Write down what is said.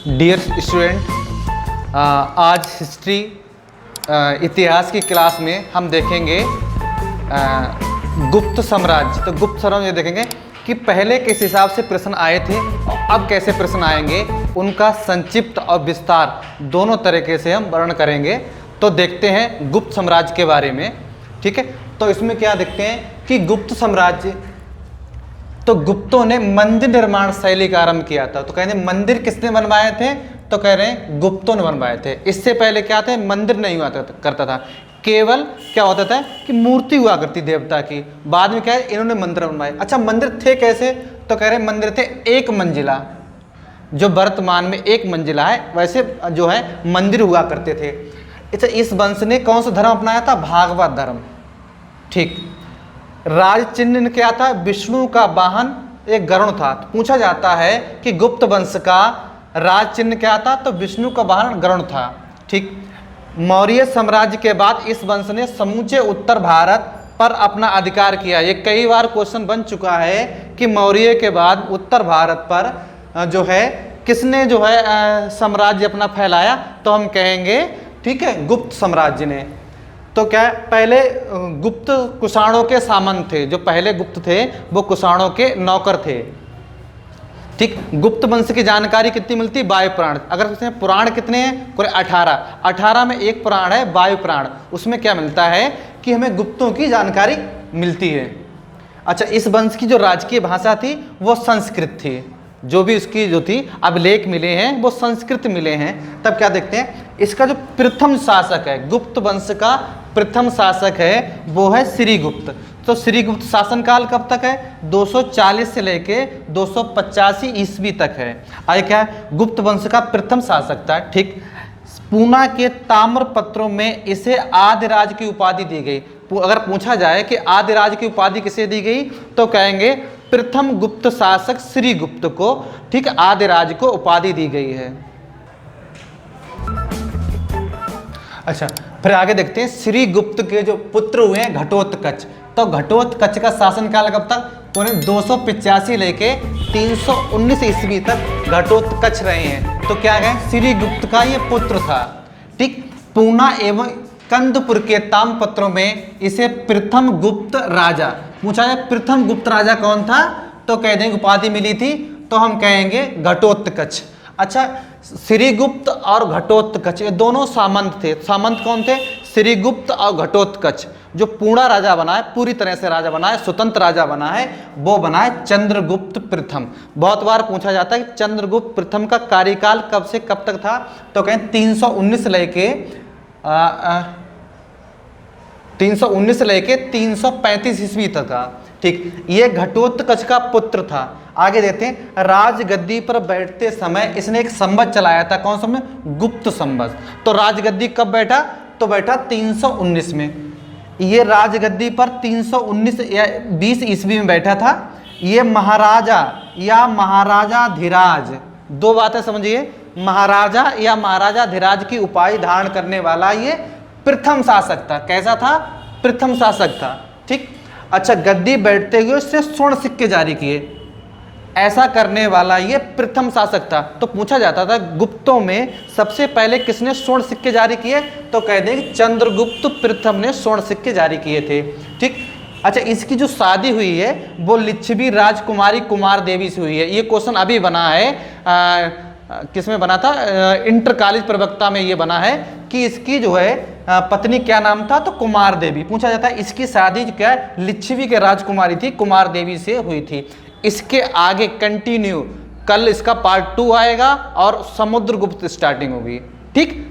Dear student, आज history इतिहास की क्लास में हम देखेंगे गुप्त साम्राज्य। तो गुप्त साम्राज्य देखेंगे कि पहले किस हिसाब से प्रश्न आए थे और अब कैसे प्रश्न आएंगे, उनका संक्षिप्त और विस्तार दोनों तरीके से हम वर्णन करेंगे। तो देखते हैं गुप्त साम्राज्य के बारे में। ठीक है, तो इसमें क्या देखते हैं कि गुप्त साम्राज्य, तो गुप्तों ने मंदिर निर्माण शैली का आरंभ किया था। तो कहते हैं मंदिर किसने बनवाए थे, तो कह रहे हैं गुप्तों ने बनवाए थे। इससे पहले क्या थे, मंदिर नहीं हुआ करता था, केवल क्या होता था कि मूर्ति हुआ करती देवता की। बाद में क्या है, इन्होंने मंदिर बनवाए। अच्छा, मंदिर थे कैसे, तो कह रहे हैं मंदिर थे एक मंजिला, जो वर्तमान में एक मंजिला है वैसे जो है मंदिर हुआ करते थे। अच्छा, इस वंश ने कौन सा धर्म अपनाया था, भागवत धर्म। ठीक, राज चिन्ह क्या था, विष्णु का वाहन एक गरुड़ था। तो पूछा जाता है कि गुप्त वंश का राज चिन्ह क्या था, तो विष्णु का वाहन गरुड़ था। ठीक, मौर्य साम्राज्य के बाद इस वंश ने समूचे उत्तर भारत पर अपना अधिकार किया। ये कई बार क्वेश्चन बन चुका है कि मौर्य के बाद उत्तर भारत पर जो है किसने जो है साम्राज्य अपना फैलाया, तो हम कहेंगे ठीक है गुप्त साम्राज्य ने। तो क्या है, पहले गुप्त कुषाणों के सामंत थे। जो पहले गुप्त थे वो कुषाणों के नौकर थे। ठीक, गुप्त वंश की जानकारी कितनी मिलती है, वायु पुराण। अगर पूछते हैं पुराण कितने हैं, कोई 18 में एक पुराण है वायु पुराण। उसमें क्या मिलता है कि हमें गुप्तों की जानकारी मिलती है। अच्छा, इस वंश की जो राजकीय भाषा थी वो संस्कृत थी। जो भी उसकी जो थी अभिलेख मिले हैं वो संस्कृत मिले हैं। तब क्या देखते हैं, इसका जो प्रथम शासक है, गुप्त वंश का प्रथम शासक है वो है श्रीगुप्त। तो श्रीगुप्त शासनकाल कब तक है, 240 से लेके 285 ईस्वी तक है। आगे क्या है, गुप्त वंश का प्रथम शासक था। ठीक, पूना के ताम्र पत्रों में इसे आदिराज की उपाधि दी गई। अगर पूछा जाए कि आदिराज की उपाधि किसे दी गई, तो कहेंगे प्रथम गुप्त शासक श्रीगुप्त को ठीक आदिराज को उपाधि दी गई है। अच्छा, फिर आगे देखते हैं श्रीगुप्त के जो पुत्र हुए हैं घटोत्कच। तो घटोत्कच का शासनकाल कब तक, 285 लेके 319 ईस्वी तक घटोत्कच रहे हैं। तो क्या है, श्रीगुप्त का ये पुत्र था। ठीक, पूना एवं कंदपुर के ताम्रपत्रों में इसे प्रथम गुप्त राजा पूछा जाए, प्रथम गुप्त राजा कौन था, तो कह देंगे उपाधि मिली थी, तो हम कहेंगे घटोत्कच। अच्छा, श्रीगुप्त और घटोत्कच ये दोनों सामंत थे। सामंत कौन थे, श्रीगुप्त और घटोत्कच। जो पूर्ण राजा बना है, पूरी तरह से राजा बना है, स्वतंत्र राजा बना है, वो बना है चंद्रगुप्त प्रथम। बहुत बार पूछा जाता है कि चंद्रगुप्त प्रथम का कार्यकाल कब से कब तक था, तो कहें 319 लेके 335 ईस्वी तक था। ठीक, ये घटोत्कच का पुत्र था। आगे देखते हैं, राजगद्दी पर बैठते समय इसने एक संवत चलाया था। कौन सा, गुप्त संवत। तो राजगद्दी कब बैठा, तो बैठा 319 में। ये राजगद्दी पर 319 या 20 ईस्वी में बैठा था। ये महाराजा या महाराजाधिराज, दो बातें समझिए, महाराजा या महाराजाधिराज की उपाधि धारण करने वाला ये प्रथम शासक था। कैसा था, प्रथम शासक था। ठीक, अच्छा, गद्दी बैठते हुए उससे स्वर्ण सिक्के जारी किए, ऐसा करने वाला ये प्रथम शासक था। तो पूछा जाता था गुप्तों में सबसे पहले किसने स्वर्ण सिक्के जारी किए, तो कह देंगे चंद्रगुप्त प्रथम ने स्वर्ण सिक्के जारी किए थे। ठीक, अच्छा, इसकी जो शादी हुई है वो लिच्छवी राजकुमारी कुमार देवी से हुई है। ये क्वेश्चन अभी बना है, किसमें बना था, इंटर कॉलेज प्रवक्ता में ये बना है कि इसकी जो है पत्नी क्या नाम था, तो कुमार देवी। पूछा जाता है इसकी शादी क्या है, लिच्छवी के राजकुमारी थी कुमार देवी से हुई थी। इसके आगे कंटिन्यू, कल इसका पार्ट 2 आएगा और समुद्रगुप्त स्टार्टिंग होगी। ठीक,